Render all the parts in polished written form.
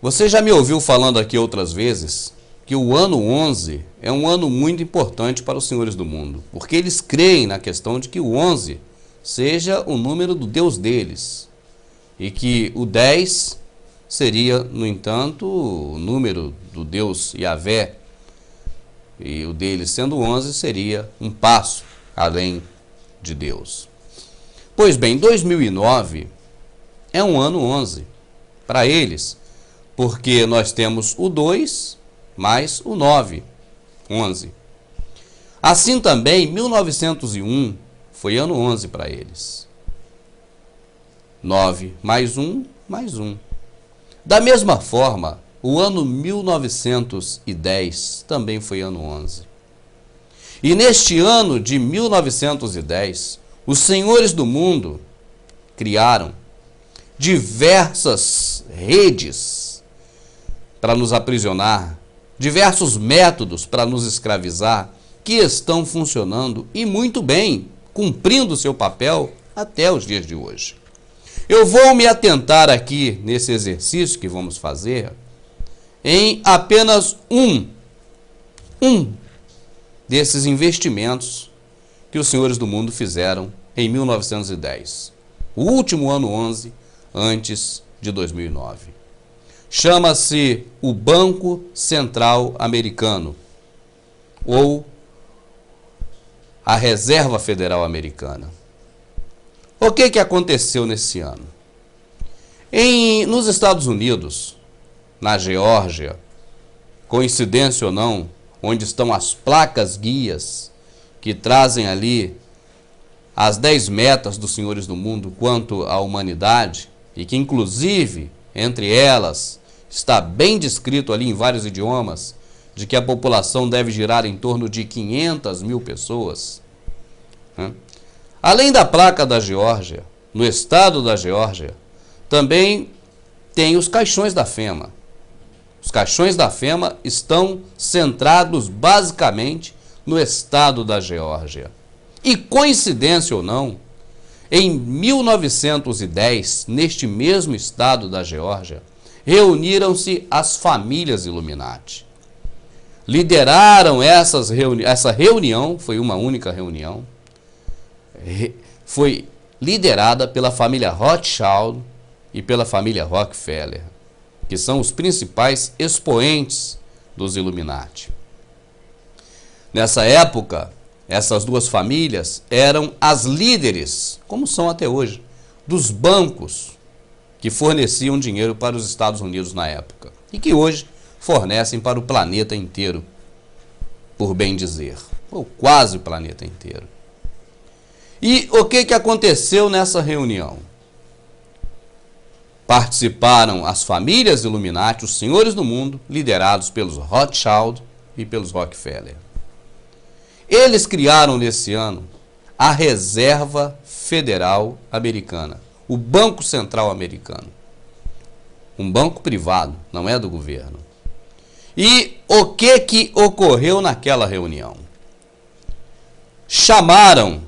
Você já me ouviu falando aqui outras vezes que o ano 11 é um ano muito importante para os senhores do mundo, porque eles creem na questão de que o 11 seja o número do Deus deles e que o 10 seria, no entanto, o número do Deus Yahvé, e o deles sendo 11 seria um passo além de Deus. Pois bem, 2009 é um ano 11 para eles, porque nós temos o 2 mais o 9, 11. Assim também, 1901 foi ano 11 para eles. 9 mais 1, mais 1. Da mesma forma, o ano 1910 também foi ano 11. E neste ano de 1910, os senhores do mundo criaram diversas redes para nos aprisionar, diversos métodos para nos escravizar, que estão funcionando e muito bem, cumprindo seu papel até os dias de hoje. Eu vou me atentar aqui nesse exercício que vamos fazer em apenas um desses investimentos que os senhores do mundo fizeram em 1910, o último ano 11 antes de 2009. Chama-se o Banco Central Americano, ou a Reserva Federal Americana. O que aconteceu nesse ano? Nos Estados Unidos, na Geórgia, coincidência ou não, onde estão as placas guias que trazem ali as 10 metas dos senhores do mundo quanto à humanidade, e que inclusive, entre elas, está bem descrito ali em vários idiomas, de que a população deve girar em torno de 500 mil pessoas. Além da placa da Geórgia, no estado da Geórgia, também tem os caixões da FEMA. Os caixões da FEMA estão centrados basicamente no estado da Geórgia. E coincidência ou não, em 1910, neste mesmo estado da Geórgia, reuniram-se as famílias Illuminati. Lideraram essa reunião, foi uma única reunião, foi liderada pela família Rothschild e pela família Rockefeller, que são os principais expoentes dos Illuminati. Nessa época, essas duas famílias eram as líderes, como são até hoje, dos bancos que forneciam dinheiro para os Estados Unidos na época e que hoje fornecem para o planeta inteiro, por bem dizer, ou quase o planeta inteiro. E o que aconteceu nessa reunião? Participaram as famílias Illuminati, os senhores do mundo, liderados pelos Rothschild e pelos Rockefeller. Eles criaram nesse ano a Reserva Federal Americana, o Banco Central Americano. Um banco privado, não é do governo. E o que ocorreu naquela reunião? Chamaram,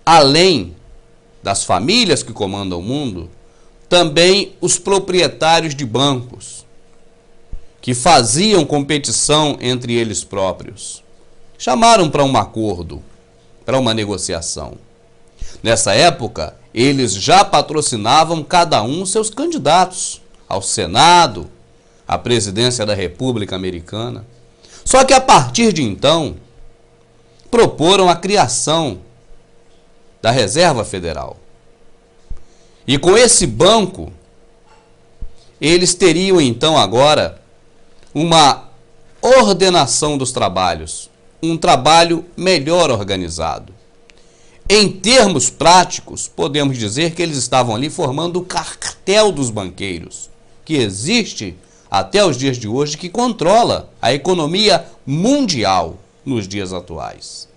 além das famílias que comandam o mundo, também os proprietários de bancos, que faziam competição entre eles próprios. Chamaram para um acordo, para uma negociação. Nessa época, eles já patrocinavam cada um seus candidatos ao Senado, à presidência da República Americana. Só que a partir de então, proporam a criação da Reserva Federal. E com esse banco, eles teriam então agora uma ordenação dos trabalhos, um trabalho melhor organizado. Em termos práticos, podemos dizer que eles estavam ali formando o cartel dos banqueiros, que existe até os dias de hoje, que controla a economia mundial nos dias atuais.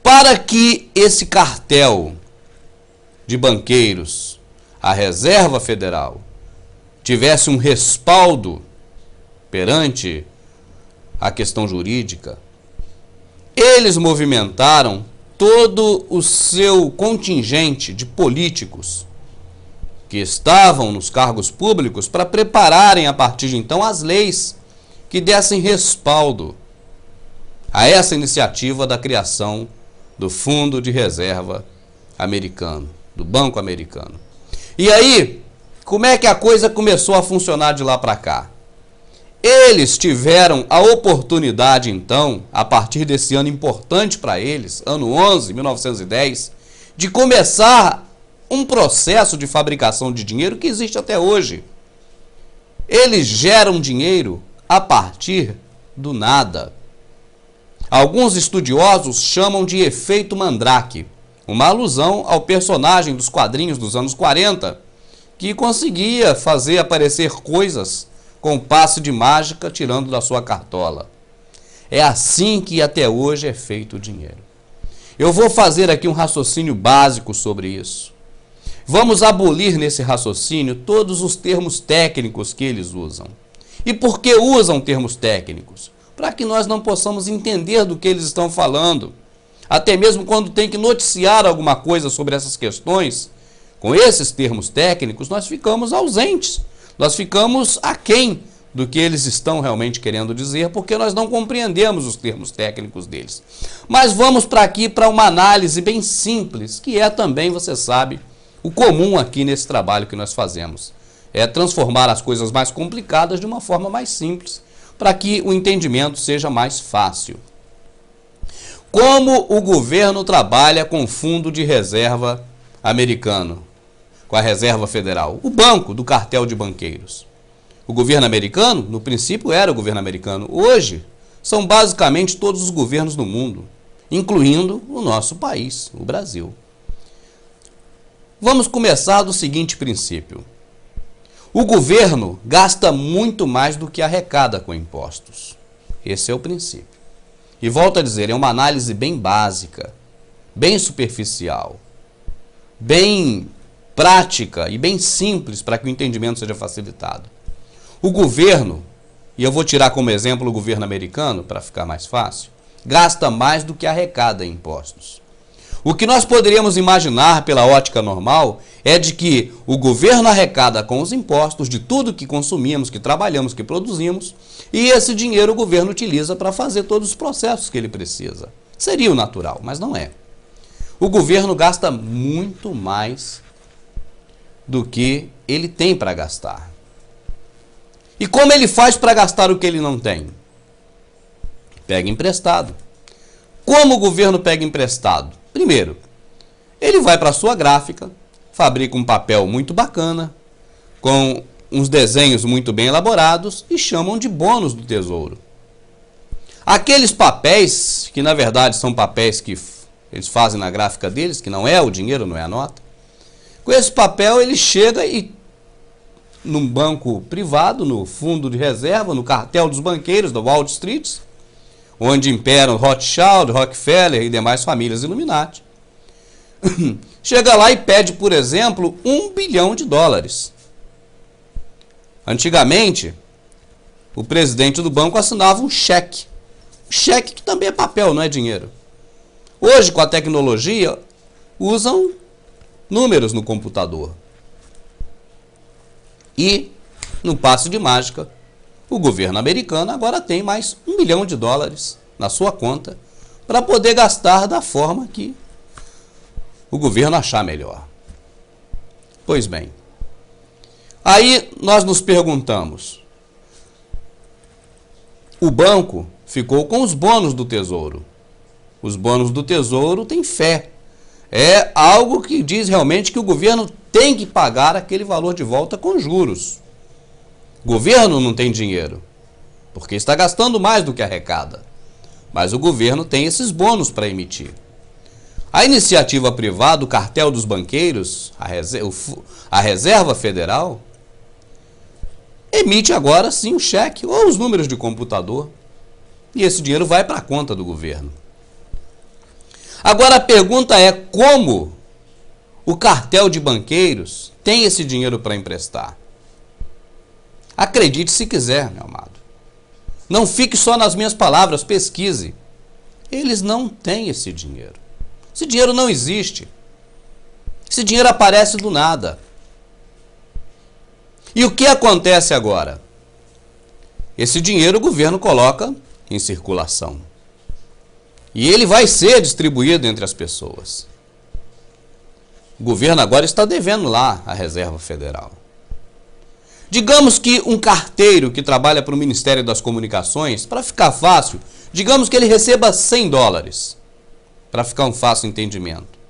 Para que esse cartel de banqueiros, a Reserva Federal, tivesse um respaldo perante a questão jurídica, eles movimentaram todo o seu contingente de políticos que estavam nos cargos públicos para prepararem a partir de então as leis que dessem respaldo a essa iniciativa da criação do Fundo de Reserva americano, do Banco Americano. E aí, como é que a coisa começou a funcionar de lá para cá? Eles tiveram a oportunidade, então, a partir desse ano importante para eles, ano 11, 1910, de começar um processo de fabricação de dinheiro que existe até hoje. Eles geram dinheiro a partir do nada. Alguns estudiosos chamam de efeito Mandrake, uma alusão ao personagem dos quadrinhos dos anos 40, que conseguia fazer aparecer coisas com passe de mágica tirando da sua cartola. É assim que até hoje é feito o dinheiro. Eu vou fazer aqui um raciocínio básico sobre isso. Vamos abolir nesse raciocínio todos os termos técnicos que eles usam. E por que usam termos técnicos? Para que nós não possamos entender do que eles estão falando. Até mesmo quando tem que noticiar alguma coisa sobre essas questões, com esses termos técnicos, nós ficamos ausentes. Nós ficamos aquém do que eles estão realmente querendo dizer, porque nós não compreendemos os termos técnicos deles. Mas vamos para aqui para uma análise bem simples, que é também, você sabe, o comum aqui nesse trabalho que nós fazemos. É transformar as coisas mais complicadas de uma forma mais simples, para que o entendimento seja mais fácil. Como o governo trabalha com o Fundo de Reserva americano, com a Reserva Federal, o banco do cartel de banqueiros? O governo americano, no princípio, era o governo americano. Hoje, são basicamente todos os governos do mundo, incluindo o nosso país, o Brasil. Vamos começar do seguinte princípio. O governo gasta muito mais do que arrecada com impostos. Esse é o princípio. E volto a dizer, é uma análise bem básica, bem superficial, bem prática e bem simples para que o entendimento seja facilitado. O governo, e eu vou tirar como exemplo o governo americano para ficar mais fácil, gasta mais do que arrecada em impostos. O que nós poderíamos imaginar pela ótica normal é de que o governo arrecada com os impostos de tudo que consumimos, que trabalhamos, que produzimos, e esse dinheiro o governo utiliza para fazer todos os processos que ele precisa. Seria o natural, mas não é. O governo gasta muito mais do que ele tem para gastar. E como ele faz para gastar o que ele não tem? Pega emprestado. Como o governo pega emprestado? Primeiro, ele vai para a sua gráfica, fabrica um papel muito bacana, com uns desenhos muito bem elaborados e chamam de bônus do tesouro. Aqueles papéis, que na verdade são papéis que eles fazem na gráfica deles, que não é o dinheiro, não é a nota, com esse papel ele chega e num banco privado, no fundo de reserva, no cartel dos banqueiros da Wall Street, onde imperam Rothschild, Rockefeller e demais famílias Illuminati. Chega lá e pede, por exemplo, $1 bilhão. Antigamente, o presidente do banco assinava um cheque. Cheque que também é papel, não é dinheiro. Hoje, com a tecnologia, usam números no computador. E, no passe de mágica, o governo americano agora tem mais $1 bilhão na sua conta para poder gastar da forma que o governo achar melhor. Pois bem, aí nós nos perguntamos, o banco ficou com os bônus do tesouro. Os bônus do tesouro têm fé. É algo que diz realmente que o governo tem que pagar aquele valor de volta com juros. O governo não tem dinheiro, porque está gastando mais do que arrecada. Mas o governo tem esses bônus para emitir. A iniciativa privada, o cartel dos banqueiros, a Reserva Federal, emite agora sim o cheque ou os números de computador. E esse dinheiro vai para a conta do governo. Agora a pergunta é como o cartel de banqueiros tem esse dinheiro para emprestar? Acredite se quiser, meu amado. Não fique só nas minhas palavras, pesquise. Eles não têm esse dinheiro. Esse dinheiro não existe. Esse dinheiro aparece do nada. E o que acontece agora? Esse dinheiro o governo coloca em circulação. E ele vai ser distribuído entre as pessoas. O governo agora está devendo lá a Reserva Federal. Digamos que um carteiro que trabalha para o Ministério das Comunicações, para ficar fácil, digamos que ele receba $100, para ficar um fácil entendimento.